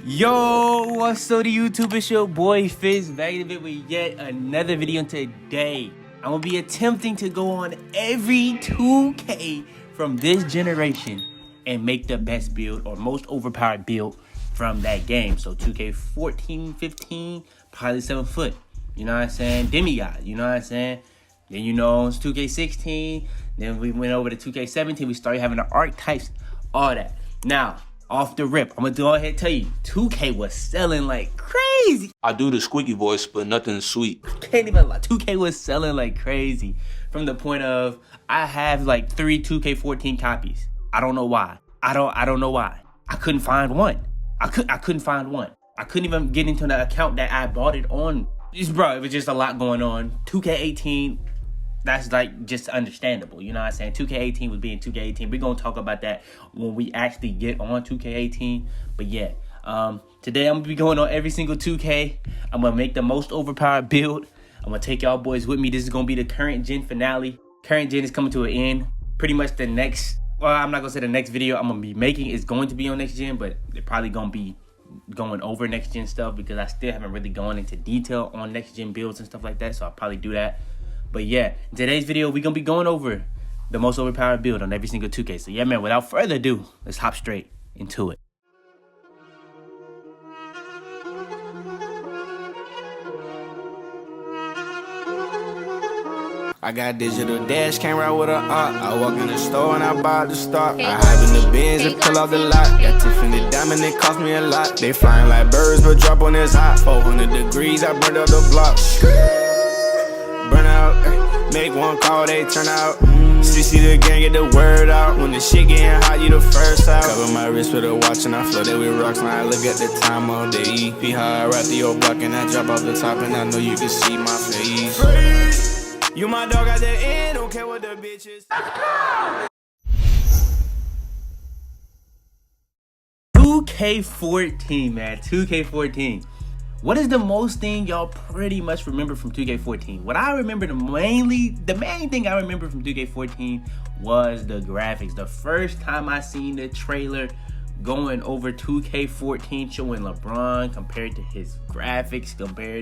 Yo, what's up to YouTube? It's your boy Fizz back in it with yet another video. Today I'm gonna be attempting to go on every 2K from this generation and make the best build or most overpowered build from that game. So 2K 14, 15, probably 7 foot. You know what I'm saying? Demigod, you know what I'm saying? Then you know it's 2K 16. Then we went over to 2K 17. We started having the archetypes, all that. Now, off the rip, I'm gonna go ahead and tell you, 2K was selling like crazy. I do the squeaky voice, but nothing sweet. Can't even lie, 2K was selling like crazy. From the point of, I have like 3 2K 14 copies. I don't know why. I don't know why. I couldn't find one. I couldn't find one. I couldn't even get into the account that I bought it on. Bro, it was just a lot going on. 2K 18, that's like just understandable, you know what I'm saying? 2K18 was being 2K18. We're gonna talk about that when we actually get on 2K18. But yeah, today I'm gonna be going on every single 2K. I'm gonna make the most overpowered build. I'm gonna take y'all boys with me. This is gonna be the current gen finale. Current gen is coming to an end. Pretty much the next, well, I'm not gonna say the next video I'm gonna be making is going to be on next gen, but they're probably gonna be going over next gen stuff because I still haven't really gone into detail on next gen builds and stuff like that. So I'll probably do that. But yeah, in today's video, we're going to be going over the most overpowered build on every single 2K. So yeah, man, without further ado, let's hop straight into it. I got digital dash, came right with a art. I walk in the store and I buy the stock. I hide in the bins and pull off the lot. Got Tiffany diamond, it cost me a lot. They flying like birds, but drop on this hot. 400 degrees, I burned up the block. Burn out, make one call, they turn out. CC the gang, get the word out. When the shit getting hot, you the first out. Cover my wrist with a watch and I flooded with rocks. Now I look at the time all day. Be high, right through your block and I drop off the top and I know you can see my face. You my dog at the end, don't care what the bitch is. 2K14, man, 2K14. What is the most thing y'all pretty much remember from 2K14? What I remember the main thing I remember from 2K14 was the graphics. The first time I seen the trailer going over 2K14 showing LeBron compared to his graphics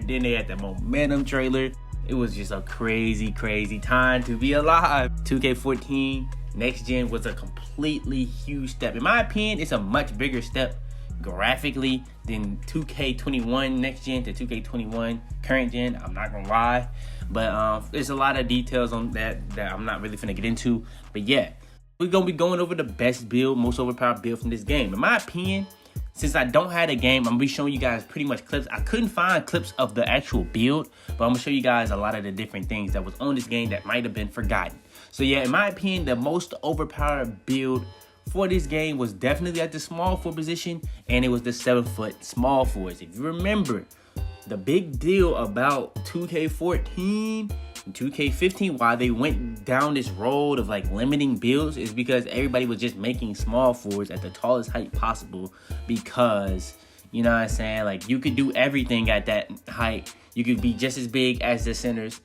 then they had the momentum trailer. It was just a crazy time to be alive. 2K14 next gen was a completely huge step. In my opinion, it's a much bigger step graphically than 2K21 next gen to 2K21 current gen. I'm not gonna lie, but there's a lot of details on that I'm not really finna get into. But yeah, we're gonna be going over the best build, most overpowered build from this game. In my opinion, since I don't have a game, I'm gonna be showing you guys pretty much clips. I couldn't find clips of the actual build, but I'm gonna show you guys a lot of the different things that was on this game that might have been forgotten. So yeah, in my opinion, the most overpowered build for this game was definitely at the small forward position, and it was the 7 foot small forwards. If you remember, the big deal about 2K14 and 2K15, why they went down this road of like limiting builds, is because everybody was just making small forwards at the tallest height possible, because, you know what I'm saying, like you could do everything at that height. You could be just as big as the centers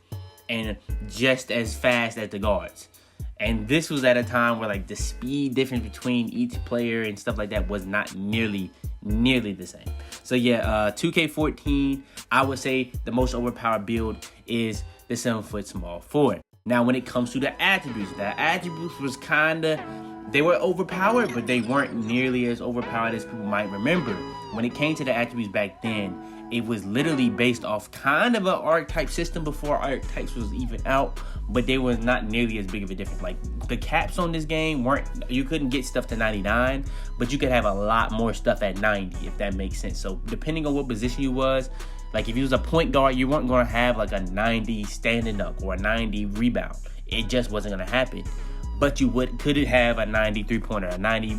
and just as fast as the guards. And this was at a time where like the speed difference between each player and stuff like that was not nearly the same. So yeah, 2K14, I would say the most overpowered build is the 7 foot small forward. Now, when it comes to the attributes was they were overpowered, but they weren't nearly as overpowered as people might remember. When it came to the attributes back then, it was literally based off kind of an archetype system before archetypes was even out, but they was not nearly as big of a difference. Like the caps on this game you couldn't get stuff to 99, but you could have a lot more stuff at 90, if that makes sense. So depending on what position you was, like if you was a point guard, you weren't gonna have like a 90 standing up or a 90 rebound. It just wasn't gonna happen. But you could have a 90 3-pointer, a 90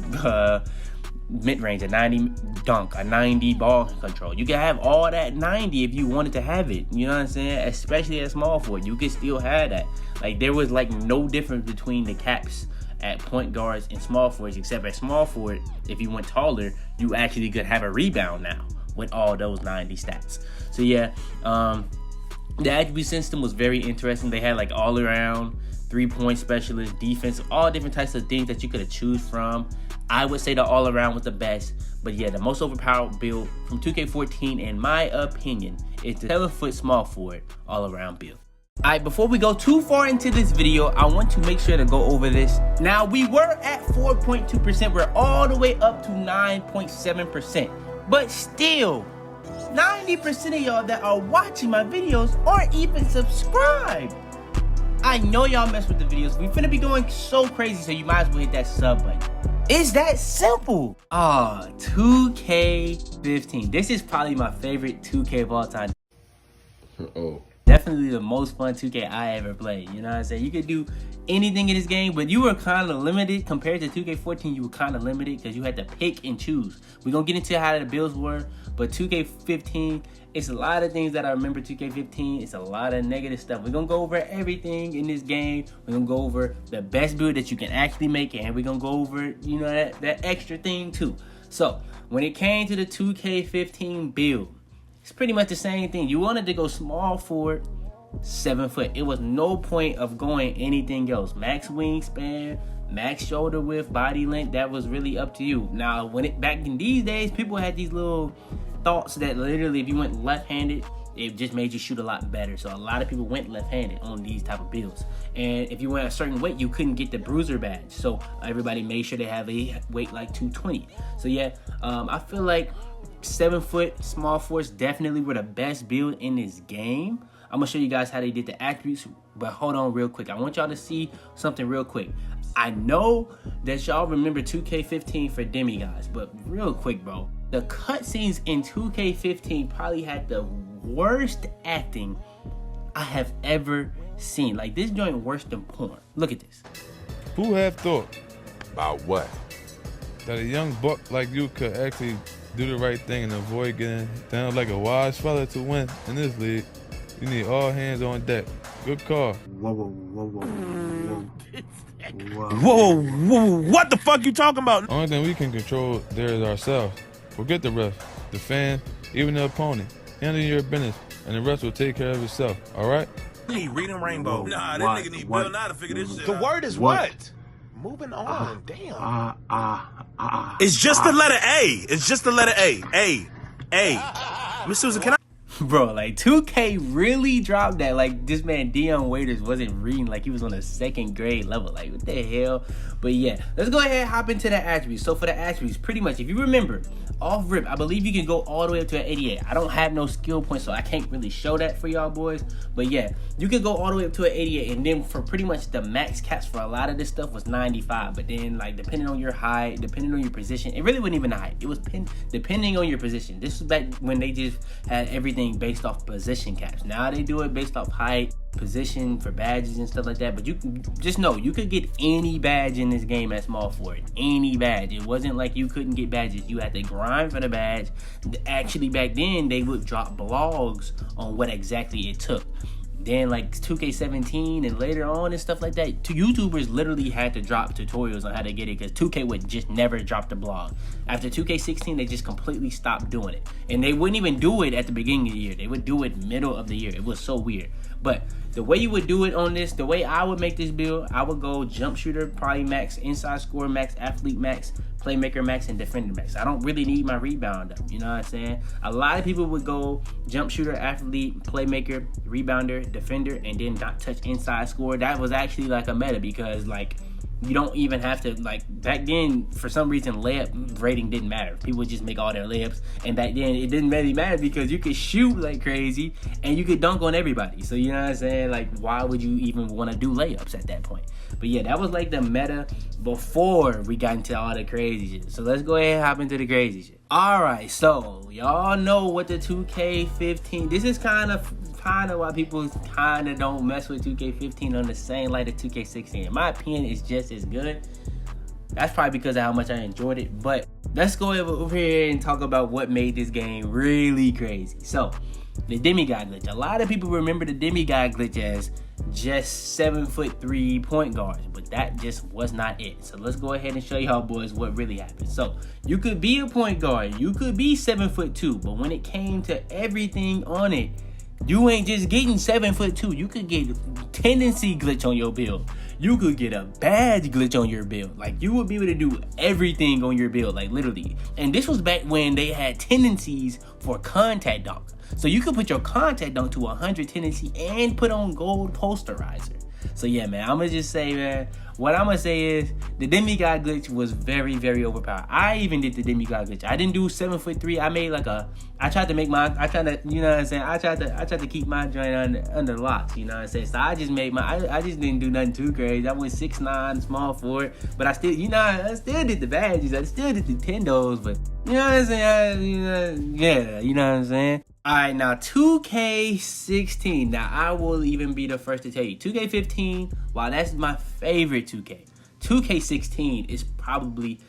mid-range, a 90 dunk, a 90 ball control. You can have all that 90 if you wanted to have it. You know what I'm saying? Especially at small forward, you could still have that. Like there was like no difference between the caps at point guards and small forwards, except at small forward, if you went taller, you actually could have a rebound now with all those 90 stats. So yeah, the attribute system was very interesting. They had like all around 3-point specialist, defense, all different types of things that you could choose from. I would say the all-around was the best. But yeah, the most overpowered build from 2K14, in my opinion, is the 7-foot small forward all-around build. Alright, before we go too far into this video, I want to make sure to go over this. Now, we were at 4.2%. We're all the way up to 9.7%. But still, 90% of y'all that are watching my videos aren't even subscribed. I know y'all mess with the videos. We finna be going so crazy, so you might as well hit that sub button. It's that simple. 2K15. This is probably my favorite 2K of all time. Definitely the most fun 2K I ever played. You know what I'm saying? You could do anything in this game, but you were kind of limited compared to 2K14. You were kind of limited because you had to pick and choose. We're going to get into how the builds were, but 2K15, it's a lot of things that I remember 2K15. It's a lot of negative stuff. We're going to go over everything in this game. We're going to go over the best build that you can actually make, and we're going to go over, you know, that extra thing too. So, when it came to the 2K15 build, it's pretty much the same thing. You wanted to go small forward, 7 foot. It was no point of going anything else. Max wingspan, max shoulder width, body length, that was really up to you. Now, back in these days, people had these little thoughts that literally if you went left-handed, it just made you shoot a lot better. So a lot of people went left-handed on these type of builds. And if you went a certain weight, you couldn't get the bruiser badge. So everybody made sure they have a weight like 220. So yeah, I feel like 7 foot small force definitely were the best build in this game. I'm gonna show you guys how they did the attributes, but hold on real quick. I want y'all to see something real quick. I know that y'all remember 2K15 for demigods, but real quick, bro. The cutscenes in 2K15 probably had the worst acting I have ever seen. Like, this joint worse than porn. Look at this. Who have thought About what? that a young buck like you could actually do the right thing and avoid getting down like a wise fella to win in this league? You need all hands on deck. Good call. Whoa, what the fuck you talking about? Only thing we can control there is ourselves. Forget the ref, the fan, even the opponent. Handle your business, and the rest will take care of itself, all right? Need reading Rainbow. Nah, this nigga need Bill Nye to figure this shit out. The word is what? Moving on, damn. It's just the letter A. It's just the letter A. A. Miss Susan, can I? Bro, like 2K really dropped that. Like, this man Dion Waiters wasn't reading like he was on a 2nd grade level. Like, what the hell? But yeah, let's go ahead and hop into the attributes. So for the attributes, pretty much, if you remember, off rip, I believe you can go all the way up to an 88. I don't have no skill points, so I can't really show that for y'all boys. But yeah, you can go all the way up to an 88. And then for pretty much the max caps for a lot of this stuff was 95. But then, like, depending on your height, depending on your position, it really wasn't even the height. It was depending on your position. This was back when they just had everything based off position caps. Now they do it based off height, position for badges and stuff like that. But you just know you could get any badge in this game at small forward. Any badge. It wasn't like you couldn't get badges. You had to grind for the badge. Actually, back then they would drop blogs on what exactly it took. Then like 2K17 and later on and stuff like that, YouTubers literally had to drop tutorials on how to get it because 2K would just never drop the blog. After 2K16, they just completely stopped doing it. And they wouldn't even do it at the beginning of the year. They would do it middle of the year. It was so weird. But the way you would do it on this, the way I would make this build, I would go jump shooter, probably max, inside score max, athlete max, playmaker max, and defender max. I don't really need my rebound though, you know what I'm saying? A lot of people would go jump shooter, athlete, playmaker, rebounder, defender, and then not touch inside score. That was actually like a meta because like you don't even have to, like, back then for some reason layup rating didn't matter. People would just make all their layups, and back then it didn't really matter because you could shoot like crazy and you could dunk on everybody. So you know what I'm saying? Like, why would you even want to do layups at that point? But yeah, that was like the meta before we got into all the crazy shit. So let's go ahead and hop into the crazy shit. Alright, so y'all know what the 2K15, this is kind of why people kind of don't mess with 2K15 on the same light as 2K16. In my opinion, it's just as good. That's probably because of how much I enjoyed it. But let's go over here and talk about what made this game really crazy. So, the demigod glitch. A lot of people remember the demigod glitch as just 7'3" point guards, but that just was not it. So let's go ahead and show y'all boys what really happened. So you could be a point guard, you could be 7'2", but when it came to everything on it, you ain't just getting 7'2". You could get tendency glitch on your build. you could get a badge glitch on your build. Like, you would be able to do everything on your build, like literally. And this was back when they had tendencies for contact dunk. So you could put your contact dunk to 100 tendency and put on gold posterizer. So yeah, man, I'm gonna just say, man, what I'm gonna say is the demigod glitch was very, very overpowered. I even did the demigod glitch. I didn't do 7'3". I made like I tried to make my, I tried to, you know what I'm saying? I tried to keep my joint under locks, you know what I'm saying? So I just made I just didn't do nothing too crazy. I went 6'9", small forward, but I still, you know, I still did the badges. I still did the tendos, but you know what I'm saying? Yeah, you know what I'm saying? All right, now 2K16. Now, I will even be the first to tell you, 2K15, while that's my favorite 2K, 2K16 is probably,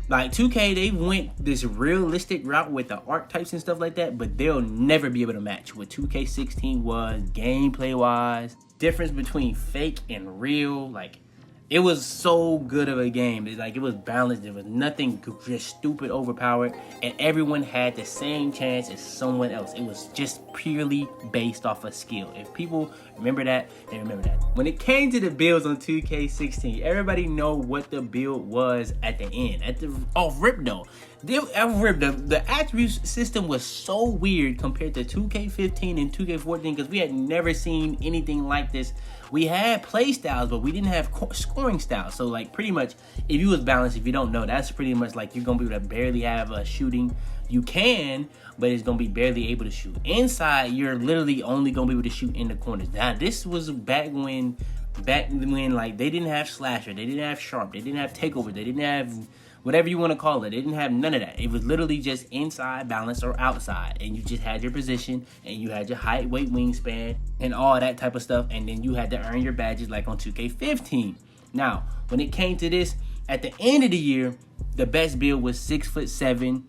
like 2K, they went this realistic route with the archetypes and stuff like that, but they'll never be able to match what 2K16 was gameplay-wise. Difference between fake and real, like, it was so good of a game. It was balanced. There was nothing just stupid overpowered. And everyone had the same chance as someone else. It was just purely based off of skill. If people remember that, they remember that. When it came to the builds on 2K16, everybody know what the build was at the end. Off rip though. The attribute system was so weird compared to 2K15 and 2K14 because we had never seen anything like this. We had play styles, but we didn't have scoring styles. So like pretty much, if you was balanced, if you don't know, that's pretty much like you're gonna be able to barely have a shooting. You can, but it's gonna be barely able to shoot. Inside, you're literally only gonna be able to shoot in the corners. Now this was back when like they didn't have slasher, they didn't have sharp, they didn't have takeover, they didn't have whatever you want to call it. They didn't have none of that. It was literally just inside balance or outside, and you just had your position and you had your height, weight, wingspan, and all that type of stuff, and then you had to earn your badges like on 2K15. Now, when it came to this, at the end of the year, the best build was 6'7"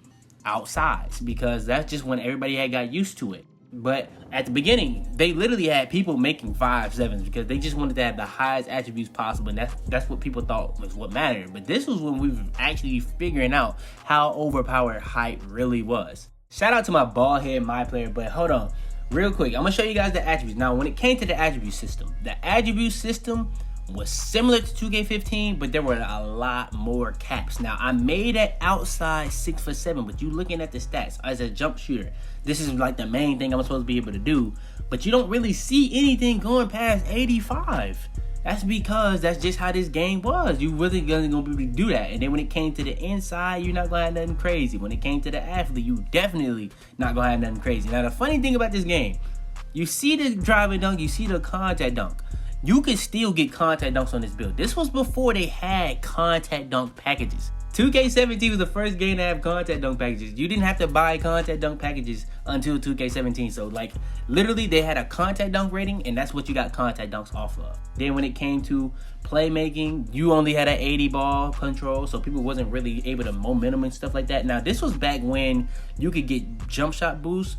outsides, because that's just when everybody had got used to it. But at the beginning, they literally had people making 5'7" because they just wanted to have the highest attributes possible, and that's what people thought was what mattered. But this was when we were actually figuring out how overpowered height really was. Shout out to my bald head my player, but hold on, real quick, I'm gonna show you guys the attributes. Now, when it came to the attribute system was similar to 2K15, but there were a lot more caps. Now, I made it outside 6'7", but you looking at the stats as a jump shooter, this is like the main thing I'm supposed to be able to do, but you don't really see anything going past 85. That's because that's just how this game was. You really gonna be able to do that. And then when it came to the inside, you're not gonna have nothing crazy. When it came to the athlete, you definitely not gonna have nothing crazy. Now, the funny thing about this game, you see the driving dunk, you see the contact dunk. You can still get contact dunks on this build. This was before they had contact dunk packages. 2K17 was the first game to have contact dunk packages. You didn't have to buy contact dunk packages until 2K17. So like literally they had a contact dunk rating, and that's what you got contact dunks off of. Then when it came to playmaking, you only had an 80 ball control, so people wasn't really able to momentum and stuff like that. Now this was back when you could get jump shot boost,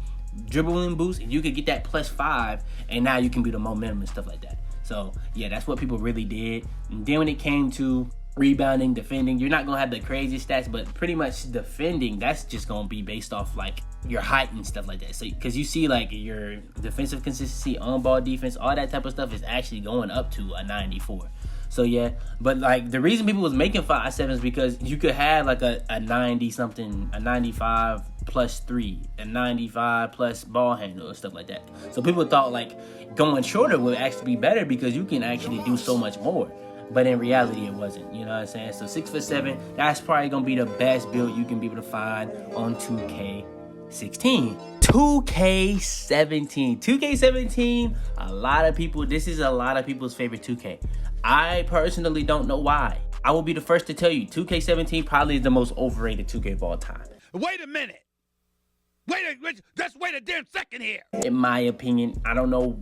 dribbling boost, and you could get that +5, and now you can be the momentum and stuff like that. So yeah, that's what people really did. And then when it came to rebounding, defending, you're not gonna have the crazy stats, but pretty much defending, that's just gonna be based off like your height and stuff like that. So because you see like your defensive consistency, on ball defense, all that type of stuff is actually going up to a 94. So yeah, but like the reason people was making 5'7" is because you could have like a 90 something, a 95 +3, a 95 plus ball handle or stuff like that. So people thought like going shorter would actually be better because you can actually do so much more. But in reality, it wasn't. You know what I'm saying? So 6'7", that's probably gonna be the best build you can be able to find on 2K16. 2K17, a lot of people, this is a lot of people's favorite 2K. I personally don't know why. I will be the first to tell you, 2K17 probably is the most overrated 2K of all time. Wait a minute. Just wait a damn second here. In my opinion, I don't know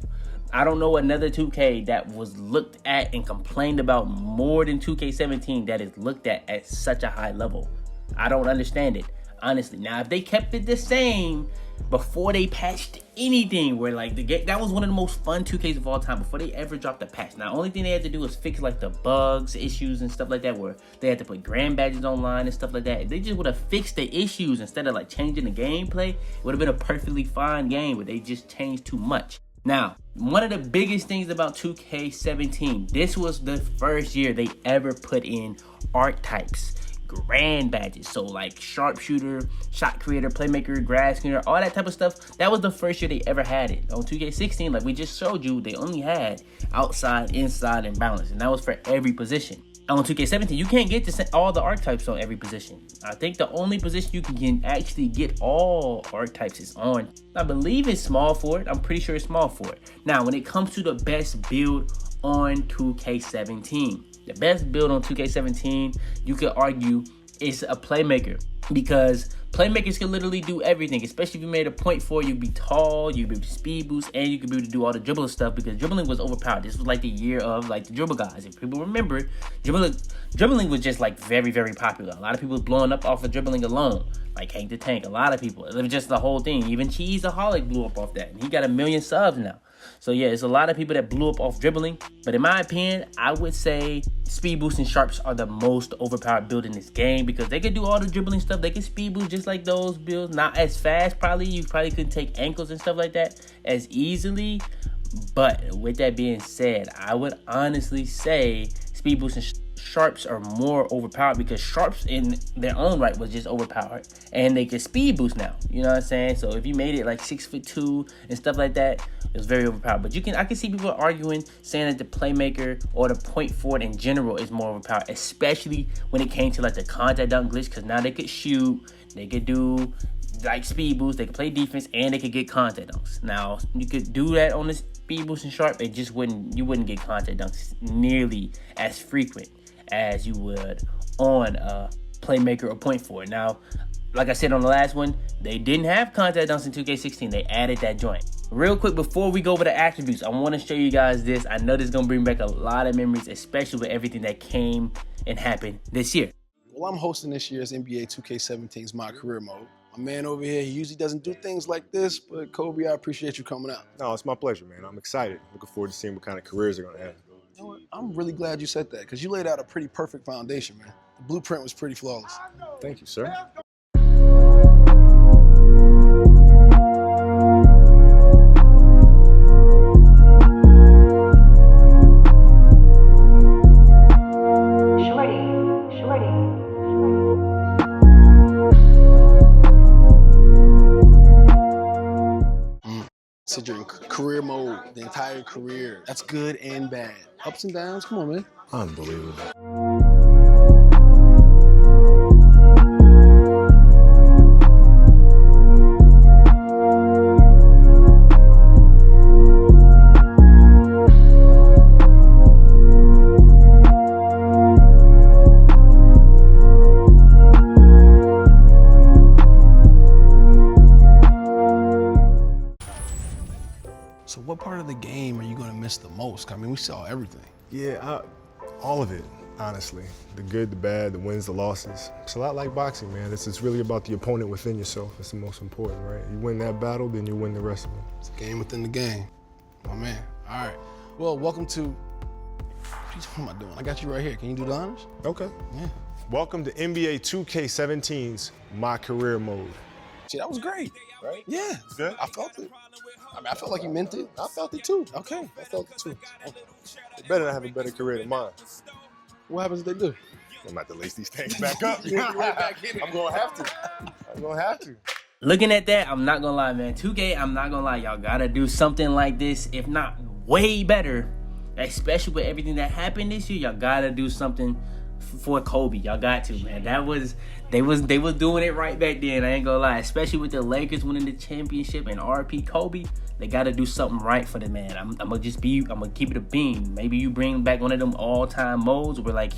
another 2K that was looked at and complained about more than 2K17 that is looked at such a high level. I don't understand it, honestly. Now, if they kept it the same before they patched anything, where like that was one of the most fun 2Ks of all time before they ever dropped the patch. Now, the only thing they had to do was fix like the bugs, issues, and stuff like that, where they had to put grand badges online and stuff like that. If they just would have fixed the issues instead of like changing the gameplay, it would have been a perfectly fine game, but they just changed too much. Now, one of the biggest things about 2K17, this was the first year they ever put in archetypes, grand badges. So like sharpshooter, shot creator, playmaker, grass cleaner, all that type of stuff. That was the first year they ever had it. On 2K16, like we just showed you, they only had outside, inside, and balance. And that was for every position. On 2K17, you can't get all the archetypes on every position. I think the only position you can actually get all archetypes is on, I believe it's small forward. I'm pretty sure it's small forward. Now, when it comes to the best build on 2K17, the best build on 2K17, you could argue, is a playmaker, because playmakers can literally do everything, especially if you made a point for, you'd be tall, you'd be able to speed boost, and you could be able to do all the dribbling stuff, because dribbling was overpowered. This was like the year of like the dribble guys. If people remember, dribbling was just like very, very popular. A lot of people was blowing up off of dribbling alone, like Hank the Tank. A lot of people. It was just the whole thing. Even Cheeseaholic blew up off that, and he got 1 million subs now. So yeah, it's a lot of people that blew up off dribbling. But in my opinion, I would say speed boost and sharps are the most overpowered build in this game, because they could do all the dribbling stuff. They can speed boost just like those builds. Not as fast, probably. You probably couldn't take ankles and stuff like that as easily. But with that being said, I would honestly say speed boost and sharps are more overpowered, because sharps in their own right was just overpowered, and they can speed boost now. You know what I'm saying? So if you made it like 6'2" and stuff like that, it was very overpowered. But I can see people arguing, saying that the playmaker or the point forward in general is more overpowered, especially when it came to like the contact dunk glitch, because now they could shoot, they could do like speed boost, they could play defense, and they could get contact dunks. Now you could do that on the speed boost and sharp, it just you wouldn't get contact dunks nearly as frequent as you would on a playmaker or point forward. Now, like I said on the last one, they didn't have contact dunks in 2K16. They added that joint. Real quick, before we go over the attributes, I want to show you guys this. I know this is going to bring back a lot of memories, especially with everything that came and happened this year. Well, I'm hosting this year's NBA 2K17's My Career Mode. My man over here, he usually doesn't do things like this, but Kobe, I appreciate you coming out. No, it's my pleasure, man. I'm excited. Looking forward to seeing what kind of careers they're going to have. You know what? I'm really glad you said that, because you laid out a pretty perfect foundation, man. The blueprint was pretty flawless. Thank you, sir. Considering career mode, the entire career, that's good and bad. Ups and downs, come on, man. Unbelievable. So what part of the game are you going to miss the most? I mean, we saw everything. Yeah, all of it, honestly. The good, the bad, the wins, the losses. It's a lot like boxing, man. It's really about the opponent within yourself. It's the most important, right? You win that battle, then you win the rest of them. It's a game within the game. Oh, man. All right. Well, welcome to... What am I doing? I got you right here. Can you do the honors? Okay. Yeah. Welcome to NBA 2K17's My Career Mode. See, that was great. Right? Yeah. Good? I felt it. I mean, I felt like you meant it. I felt it too. Okay. I felt it too. They better not have a better career than mine. What happens if they do? I'm about to lace these things back up. I'm going to have to. I'm going to have to. Looking at that, I'm not gonna lie, man. 2K, I'm not gonna lie, y'all gotta do something like this, if not way better, especially with everything that happened this year. Y'all gotta do something for Kobe. Y'all got to, man. They was doing it right back then. I ain't gonna lie, especially with the Lakers winning the championship and RP Kobe. They gotta do something right for the man. I'm gonna keep it a beam. Maybe you bring back one of them all-time modes where like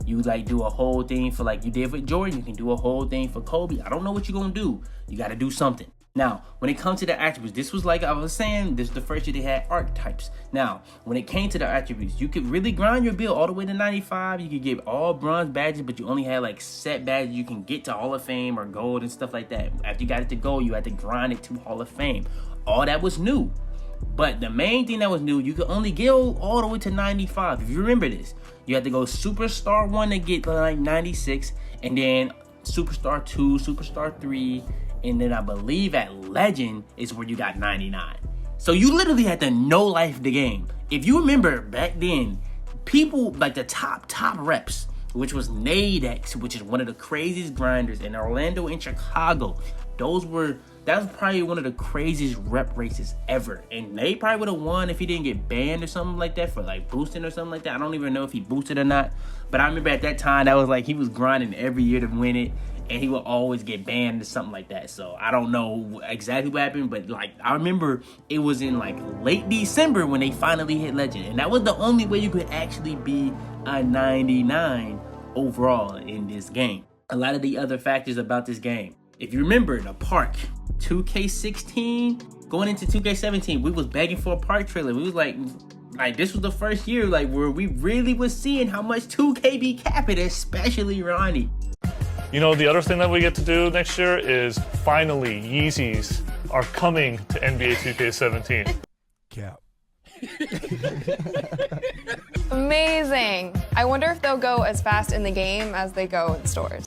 you like do a whole thing for like you did with Jordan. You can do a whole thing for Kobe. I don't know what you're gonna do. You gotta do something. Now, when it comes to the attributes, this was like I was saying, this is the first year they had archetypes. Now, when it came to the attributes, you could really grind your build all the way to 95. You could get all bronze badges, but you only had like set badges you can get to Hall of Fame or gold and stuff like that. After you got it to gold, you had to grind it to Hall of Fame. All that was new. But the main thing that was new, you could only go all the way to 95. If you remember this, you had to go Superstar 1 to get like 96, and then Superstar 2, Superstar 3, and then I believe at Legend is where you got 99. So you literally had to no life the game. If you remember back then, people like the top reps, which was Nadex, which is one of the craziest grinders in Orlando and Chicago. That was probably one of the craziest rep races ever. And Nate probably would have won if he didn't get banned or something like that for like boosting or something like that. I don't even know if he boosted or not. But I remember at that time, that was like he was grinding every year to win it. And he would always get banned or something like that. So I don't know exactly what happened. But like I remember it was in like late December when they finally hit Legend. And that was the only way you could actually be a 99 overall in this game. A lot of the other factors about this game. If you remember the park, 2K16 going into 2K17, we was begging for a park trailer. We was like this was the first year like where we really was seeing how much 2K be capping, especially Ronnie. You know, the other thing that we get to do next year is finally Yeezys are coming to NBA 2K17. Cap. Amazing. I wonder if they'll go as fast in the game as they go in stores.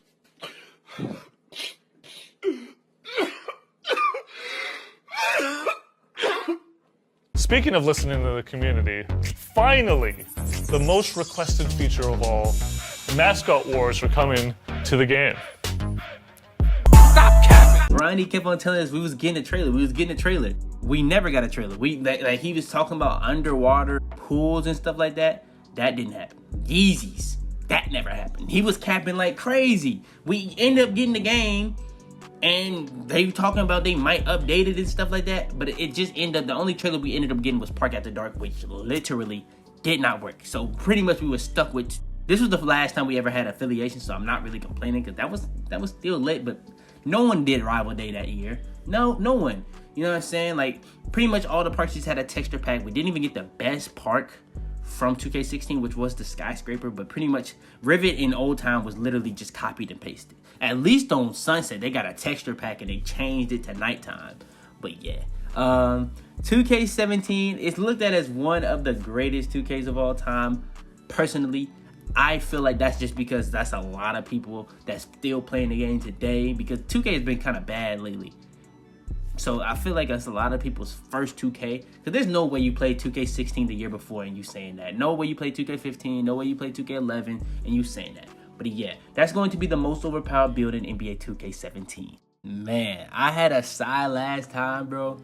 Speaking of listening to the community, finally, the most requested feature of all, mascot wars are coming to the game. Stop capping! Ronnie kept on telling us we was getting a trailer. We never got a trailer. Like he was talking about underwater pools and stuff like that. That didn't happen. Yeezys, that never happened. He was capping like crazy. We ended up getting the game. And they were talking about they might update it and stuff like that. But it just ended up, the only trailer we ended up getting was Park After Dark, which literally did not work. So pretty much we were stuck with, this was the last time we ever had affiliation. So I'm not really complaining because that was still lit. But no one did Rival Day that year. No one. You know what I'm saying? Like pretty much all the parks just had a texture pack. We didn't even get the best park from 2K16, which was the skyscraper, but pretty much Rivet in Old Town was literally just copied and pasted. At least on Sunset, they got a texture pack and they changed it to nighttime. But yeah, 2K17 is looked at as one of the greatest 2Ks of all time. Personally, I feel like that's just because that's a lot of people that's still playing the game today, because 2K has been kind of bad lately. So I feel like that's a lot of people's first 2K. Because there's no way you played 2K16 the year before and you saying that. No way you played 2K15. No way you played 2K11 and you saying that. But yeah, that's going to be the most overpowered build in NBA 2K17. Man, I had a sigh last time, bro.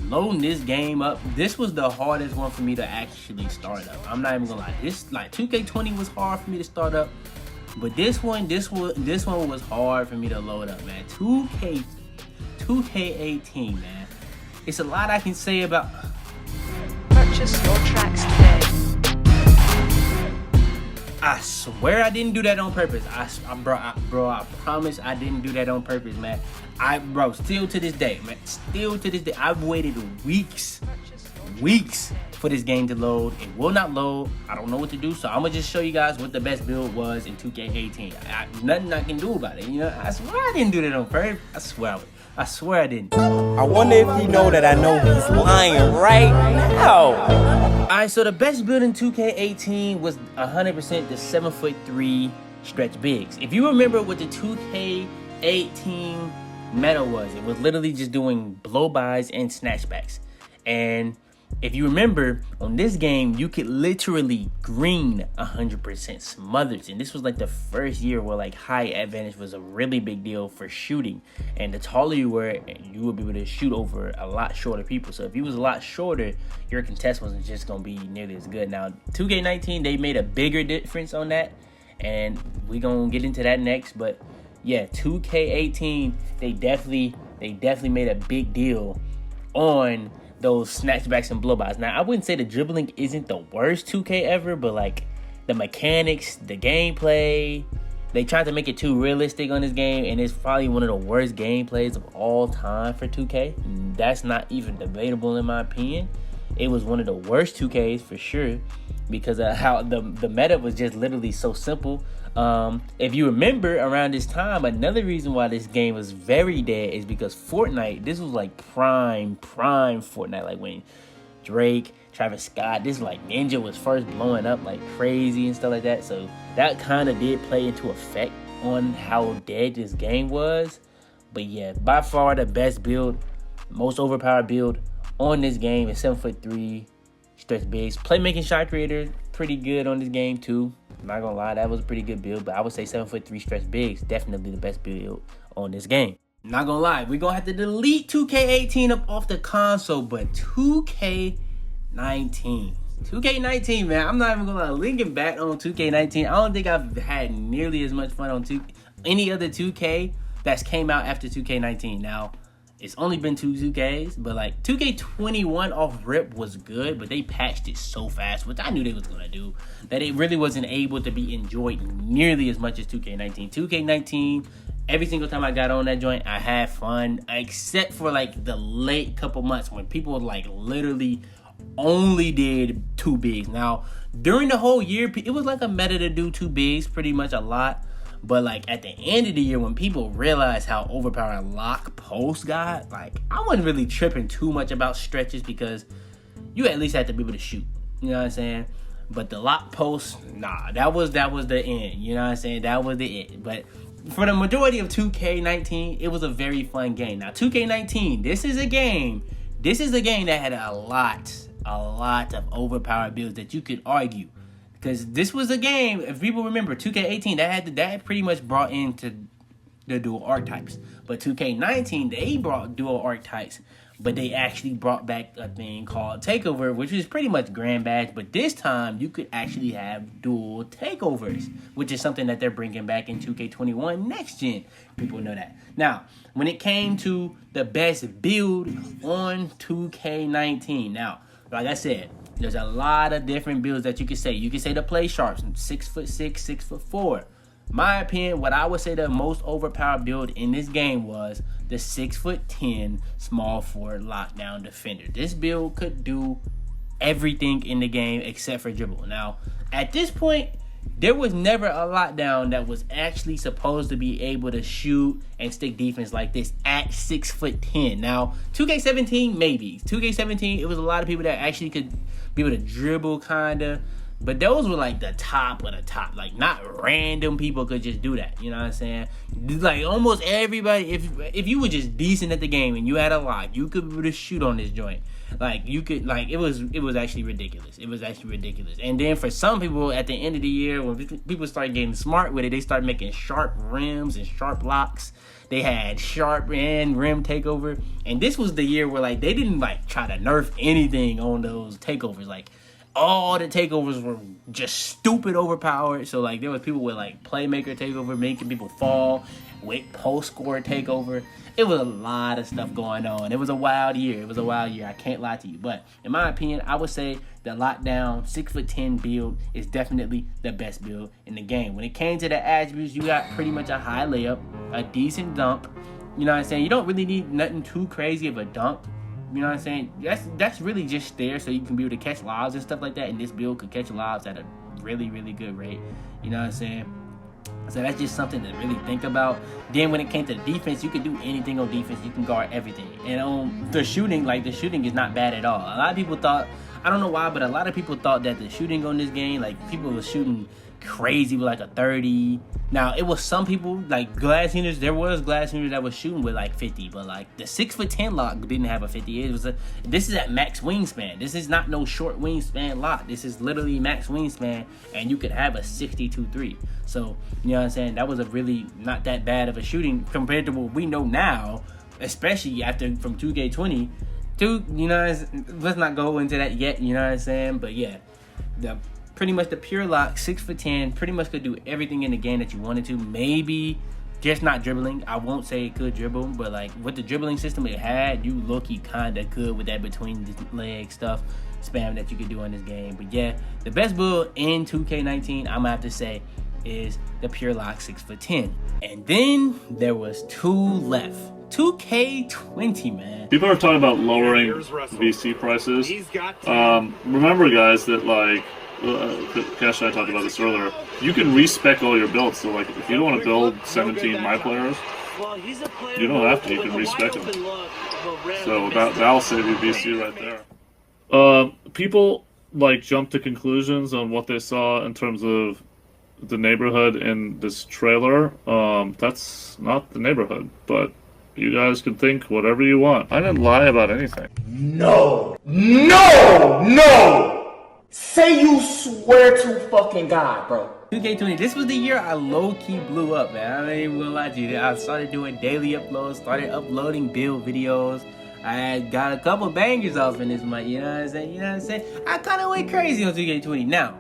Loading this game up. This was the hardest one for me to actually start up. I'm not even gonna lie. This like 2K20 was hard for me to start up. But this one was hard for me to load up, man. 2K18, man. It's a lot I can say about. Purchase your tracks today. I swear I didn't do that on purpose. Bro, I promise I didn't do that on purpose, man. Still to this day, I've waited weeks for this game to load. It will not load. I don't know what to do, so I'm gonna just show you guys what the best build was in 2K18. Nothing I can do about it, you know. I swear I didn't do that on purpose. I swear I didn't. I wonder if he know that I know he's lying right now. Alright, so the best build in 2K18 was 100% the 7'3" stretch bigs. If you remember what the 2K18 meta was, it was literally just doing blow-bys and snatchbacks. And if you remember, on this game, you could literally green 100% smothers. And this was like the first year where like height advantage was a really big deal for shooting. And the taller you were, you would be able to shoot over a lot shorter people. So if you was a lot shorter, your contest wasn't just going to be nearly as good. Now, 2K19, they made a bigger difference on that. And we're going to get into that next. But yeah, 2K18, they definitely made a big deal on those snatchbacks and blowbys. Now, I wouldn't say the dribbling isn't the worst 2K ever, but like the mechanics, the gameplay, they tried to make it too realistic on this game, and it's probably one of the worst gameplays of all time for 2K. That's not even debatable in my opinion. It was one of the worst 2Ks for sure, because of how the meta was just literally so simple. If you remember around this time, another reason why this game was very dead is because Fortnite, this was like prime Fortnite, like when Drake, Travis Scott, this like Ninja was first blowing up like crazy and stuff like that. So that kind of did play into effect on how dead this game was. But yeah, by far the best build, most overpowered build on this game is 7'3" stretch bigs. Playmaking shot creator, pretty good on this game too. I'm not gonna lie, that was a pretty good build, but I would say 7'3" stretch bigs, definitely the best build on this game. Not gonna lie, we're gonna have to delete 2K18 up off the console, but 2K19, man, I'm not even gonna lie, linking back on 2K19, I don't think I've had nearly as much fun on any other 2K that's came out after 2K19. Now, it's only been 2 2Ks, but like 2K21 off rip was good, but they patched it so fast, which I knew they was gonna do, that it really wasn't able to be enjoyed nearly as much as 2K19. 2K19, every single time I got on that joint, I had fun, except for like the late couple months when people like literally only did 2 bigs. Now, during the whole year, it was like a meta to do 2 bigs pretty much a lot. But like at the end of the year, when people realized how overpowered lock post got, like I wasn't really tripping too much about stretches because you at least had to be able to shoot. You know what I'm saying? But the lock post, nah, that was the end. You know what I'm saying? That was the end. But for the majority of 2K19, it was a very fun game. Now 2K19, this is a game that had a lot of overpowered builds that you could argue. Because this was a game, if people remember, 2K18, that pretty much brought into the dual archetypes. But 2K19, they brought dual archetypes, but they actually brought back a thing called Takeover, which is pretty much Grand Badge. But this time, you could actually have dual takeovers, which is something that they're bringing back in 2K21 next gen. People know that. Now, when it came to the best build on 2K19, now, like I said, there's a lot of different builds that you could say. You could say the Play Sharps, 6'6", 6'4". My opinion, what I would say the most overpowered build in this game was the 6'10" small forward lockdown defender. This build could do everything in the game except for dribble. Now, at this point, there was never a lockdown that was actually supposed to be able to shoot and stick defense like this at 6'10". Now, 2K17, maybe. 2K17, it was a lot of people that actually could be able to dribble, kinda. But those were like the top of the top. Like, not random people could just do that. You know what I'm saying? Like, almost everybody, if you were just decent at the game and you had a lock, you could be able to shoot on this joint. Like, you could, like, it was actually ridiculous. It was actually ridiculous. And then for some people, at the end of the year, when people started getting smart with it, they started making sharp rims and sharp locks. They had sharp and rim takeover. And this was the year where, like, they didn't, like, try to nerf anything on those takeovers. Like, all the takeovers were just stupid overpowered. So, like, there was people with, like, Playmaker takeover, making people fall, with post-score takeover. It was a lot of stuff going on. It was a wild year. I can't lie to you. But in my opinion, I would say the lockdown 6'10" build is definitely the best build in the game. When it came to the attributes, you got pretty much a high layup, a decent dunk. You know what I'm saying? You don't really need nothing too crazy of a dunk. You know what I'm saying? That's really just there so you can be able to catch lobs and stuff like that. And this build could catch lobs at a really, really good rate. You know what I'm saying? So that's just something to really think about. Then when it came to the defense, you could do anything on defense. You can guard everything. And on the shooting, like, the shooting is not bad at all. A lot of people thought, I don't know why, but a lot of people thought that the shooting on this game, like, people were shooting crazy with like a 30. Now, it was some people, like glass hitters, there was glass hitters that was shooting with like 50, but like the 6'10" lock didn't have a 50. This is at max wingspan. This is not no short wingspan lock. This is literally max wingspan, and you could have a 62-3. So, you know what I'm saying? That was a really not that bad of a shooting compared to what we know now, especially from 2K20. You know, let's not go into that yet, you know what I'm saying? But yeah, pretty much the pure lock, 6'10", pretty much could do everything in the game that you wanted to. Maybe just not dribbling. I won't say it could dribble, but like with the dribbling system it had, you low-key kind of could with that between the leg stuff, spam that you could do in this game. But yeah, the best build in 2K19, I'm gonna have to say, is the pure lock 6'10". And then there was 2 left. 2K20, man. People are talking about lowering VC prices. Remember, guys, that like Cash and I talked about this earlier. You can respec all your builds. So like, if you don't want to build 17 my players, you don't have to. You can respec them. So that'll save you VC right there. People like jump to conclusions on what they saw in terms of the neighborhood in this trailer. That's not the neighborhood, but You guys can think whatever you want. I didn't lie about anything. No! No! No! Say you swear to fucking God, bro. 2K20, this was the year I low-key blew up, man. I ain't even gonna lie to you. I started doing daily uploads, started uploading build videos. I got a couple bangers off in this month, you know what I'm saying? You know what I'm saying? I kind of went crazy on 2K20. Now,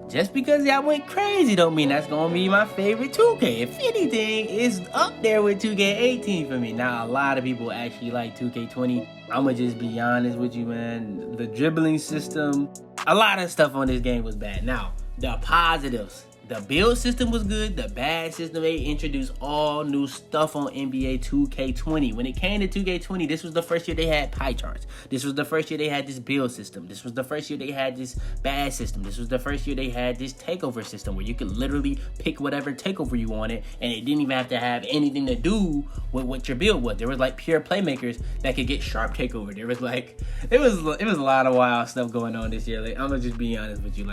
just because I went crazy don't mean that's gonna be my favorite 2K. If anything, it's up there with 2K18 for me. Now, a lot of people actually like 2K20. I'ma just be honest with you, man. The dribbling system, a lot of stuff on this game was bad. Now, the positives. The build system was good. The bad system, they introduced all new stuff on NBA 2K20. When it came to 2K20, this was the first year they had pie charts. This was the first year they had this build system. This was the first year they had this bad system. This was the first year they had this takeover system where you could literally pick whatever takeover you wanted, and it didn't even have to have anything to do with what your build was. There was like pure playmakers that could get sharp takeover. There was like, it was a lot of wild stuff going on this year. Like, I'm gonna just be honest with you.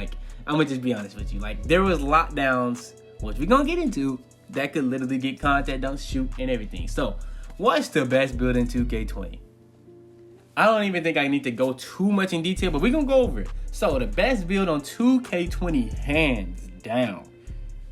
Like, there was lockdowns, which we're gonna get into, that could literally get contact dunks, shoot, and everything. So, what's the best build in 2K20? I don't even think I need to go too much in detail, but we're gonna go over it. So, the best build on 2K20, hands down,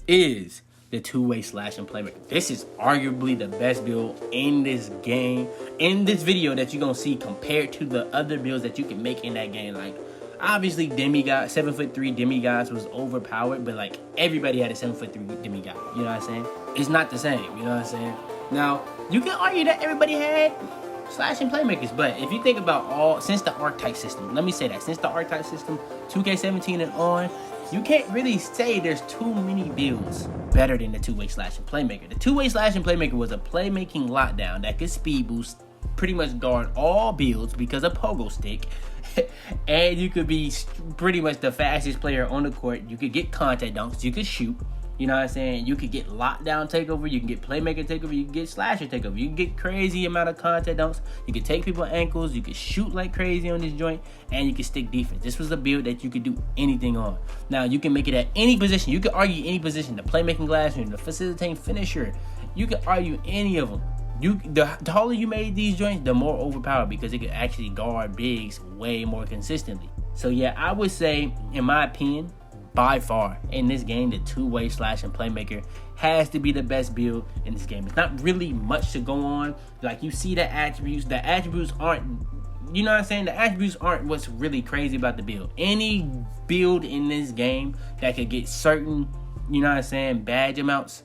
is the two-way slash and playmaker. This is arguably the best build in this game, in this video that you're gonna see compared to the other builds that you can make in that game. Like, obviously, demigod, 7'3" demigods was overpowered, but like everybody had a 7'3" demigod. You know what I'm saying? It's not the same. You know what I'm saying? Now, you can argue that everybody had slash and playmakers, but if you think about since the archetype system, let me say that, since the archetype system, 2K17 and on, you can't really say there's too many builds better than the two-way slash and playmaker. The two-way slash and playmaker was a playmaking lockdown that could speed boost, pretty much guard all builds because of pogo stick. And you could be pretty much the fastest player on the court. You could get contact dunks. You could shoot. You know what I'm saying? You could get lockdown takeover. You can get playmaker takeover. You can get slasher takeover. You can get crazy amount of contact dunks. You can take people ankles. You can shoot like crazy on this joint. And you can stick defense. This was a build that you could do anything on. Now, you can make it at any position. You could argue any position. The playmaking glass room, the facilitating finisher. You could argue any of them. The taller you made these joints, the more overpowered, because it could actually guard bigs way more consistently. So yeah, I would say, in my opinion, by far in this game, the two-way slash and playmaker has to be the best build in this game. It's not really much to go on. Like, you see the attributes. The attributes aren't, you know what I'm saying? The attributes aren't what's really crazy about the build. Any build in this game that could get certain, you know what I'm saying, badge amounts,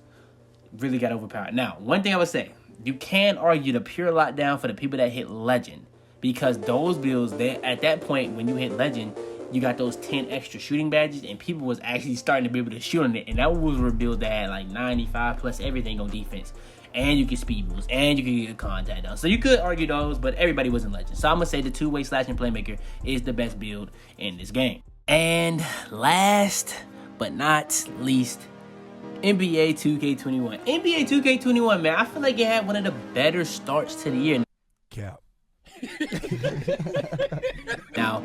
really got overpowered. Now, one thing I would say, you can argue the pure lockdown for the people that hit legend, because those builds, at that point when you hit legend, you got those 10 extra shooting badges, and people was actually starting to be able to shoot on it, and that was a build that had like 95 plus everything on defense, and you can speed boost, and you can get a contact down. So you could argue those, but everybody was in legend. So I'm gonna say the two-way slash and playmaker is the best build in this game. And last but not least, NBA 2K21. NBA 2K21, man, I feel like it had one of the better starts to the year. Cap. Now,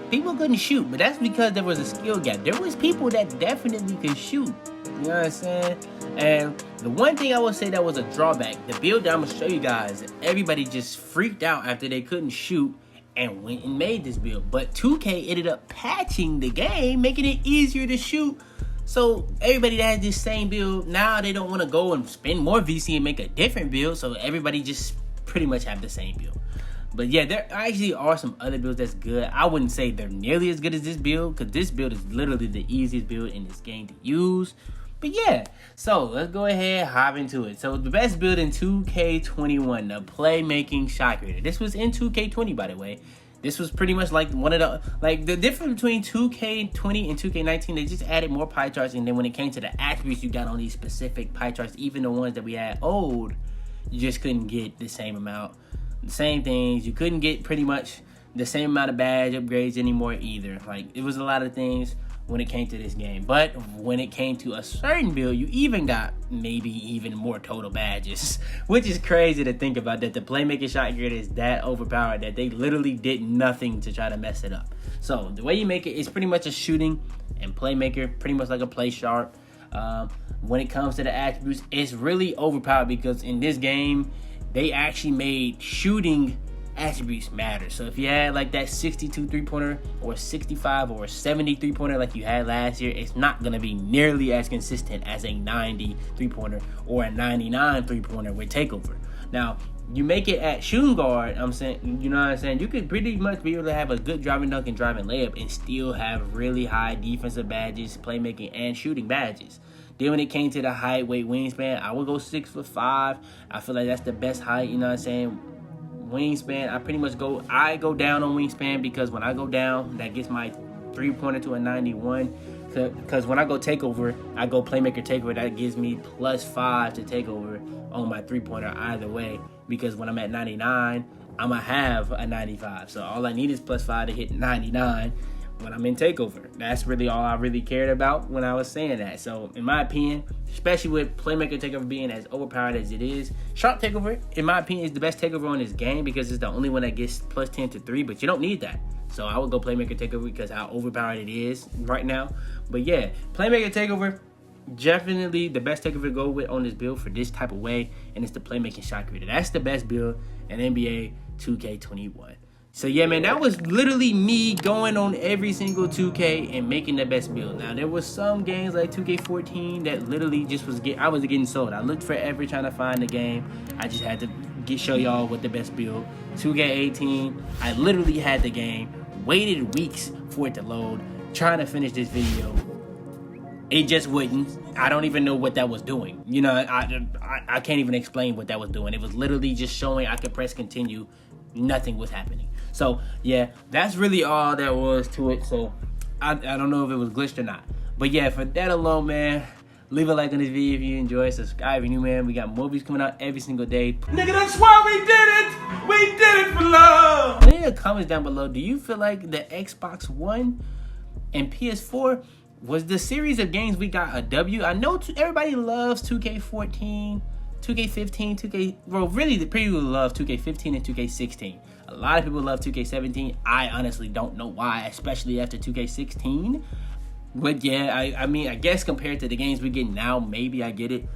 people couldn't shoot, but that's because there was a skill gap. There was people that definitely could shoot. You know what I'm saying? And the one thing I would say that was a drawback, the build that I'm going to show you guys, everybody just freaked out after they couldn't shoot and went and made this build. But 2K ended up patching the game, making it easier to shoot. So everybody that has this same build, now they don't want to go and spend more VC and make a different build. So everybody just pretty much have the same build. But yeah, there actually are some other builds that's good. I wouldn't say they're nearly as good as this build, because this build is literally the easiest build in this game to use. But yeah, so let's go ahead and hop into it. So the best build in 2K21, the Playmaking shot creator. This was in 2K20, by the way. This was pretty much like one of the, like the difference between 2K20 and 2K19, they just added more pie charts, and then when it came to the attributes you got on these specific pie charts, even the ones that we had old, you just couldn't get the same amount. The same things, you couldn't get pretty much the same amount of badge upgrades anymore either. Like, it was a lot of things when it came to this game. But when it came to a certain build, you even got maybe even more total badges, which is crazy to think about, that the Playmaker shot creator is that overpowered that they literally did nothing to try to mess it up. So the way you make it is pretty much a shooting and Playmaker, pretty much like a play sharp. When it comes to the attributes, it's really overpowered because in this game, they actually made shooting attributes matter. So if you had like that 62 3-pointer or 65 or 70 3-pointer like you had last year, it's not going to be nearly as consistent as a 90 3-pointer or a 99 3-pointer with takeover. Now, you make it at shooting guard, I'm saying, you know what I'm saying? You could pretty much be able to have a good driving dunk and driving layup and still have really high defensive badges, playmaking, and shooting badges. Then when it came to the height, weight, wingspan, I would go 6'5". I feel like that's the best height, you know what I'm saying? Wingspan, I go down on wingspan because when I go down, that gets my 3-pointer to a 91. Because when I go takeover, I go playmaker takeover, that gives me +5 to takeover on my 3-pointer either way. Because when I'm at 99, I'm going to have a 95. So all I need is +5 to hit 99 when I'm in takeover. That's really all I really cared about when I was saying that. So in my opinion, especially with playmaker takeover being as overpowered as it is, sharp takeover, in my opinion, is the best takeover on this game because it's the only one that gets +10 to 3, but you don't need that. So I would go playmaker takeover because how overpowered it is right now. But yeah, playmaker takeover, definitely the best takeover to go with on this build for this type of way, and it's the playmaking shot creator. That's the best build in NBA 2K21. So yeah, man, that was literally me going on every single 2K and making the best build. Now, there was some games like 2K14 that literally just I was getting sold. I looked forever trying to find the game. I just had to show y'all what the best build. 2K18, I literally had the game, waited weeks for it to load, trying to finish this video. It just wouldn't. I don't even know what that was doing. You know, I can't even explain what that was doing. It was literally just showing I could press continue. Nothing was happening. So yeah, that's really all that was to it. So I don't know if it was glitched or not. But yeah, for that alone, man, leave a like on this video if you enjoy. Subscribe if you're new, man. We got more videos coming out every single day. Nigga, that's why we did it. We did it for love. Leave your comments down below. Do you feel like the Xbox One and PS4 was the series of games we got a W? I know everybody loves 2K14, 2K15, well, really, the people love 2K15 and 2K16. A lot of people love 2K17. I honestly don't know why, especially after 2K16. But yeah, I mean, I guess compared to the games we get now, maybe I get it.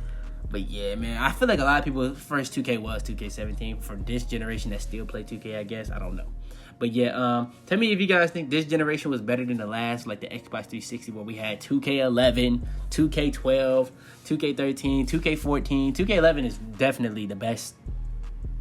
But yeah, man, I feel like a lot of people, first 2K was 2K17. For this generation that still play 2K, I guess. I don't know. But yeah, tell me if you guys think this generation was better than the last, like the Xbox 360, where we had 2K11, 2K12, 2K13, 2K14. 2K11 is definitely the best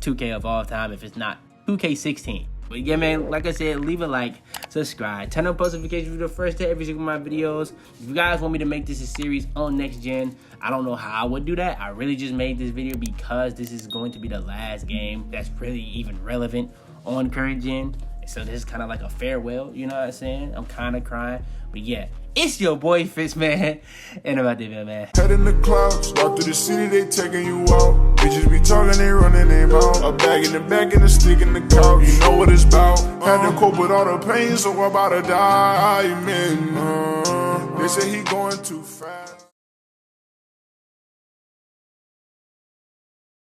2K of all time, if it's not 2K16. But yeah, man, like I said, leave a like, subscribe, turn on post notifications for the first day every single one of my videos. If you guys want me to make this a series on next gen, I don't know how I would do that. I really just made this video because this is going to be the last game that's really even relevant on current gen. So this is kind of like a farewell, you know what I'm saying? I'm kind of crying. But yeah, it's your boy Fitz, man. And I'm out there, man. Head in the clouds, walk through the city, they taking you out. Bitches be talking, they running their mouth. A bag in the back and a stick in the couch. You know what it's about. Had to cope with all the pain, so I'm about to die, man. They say he going too fast.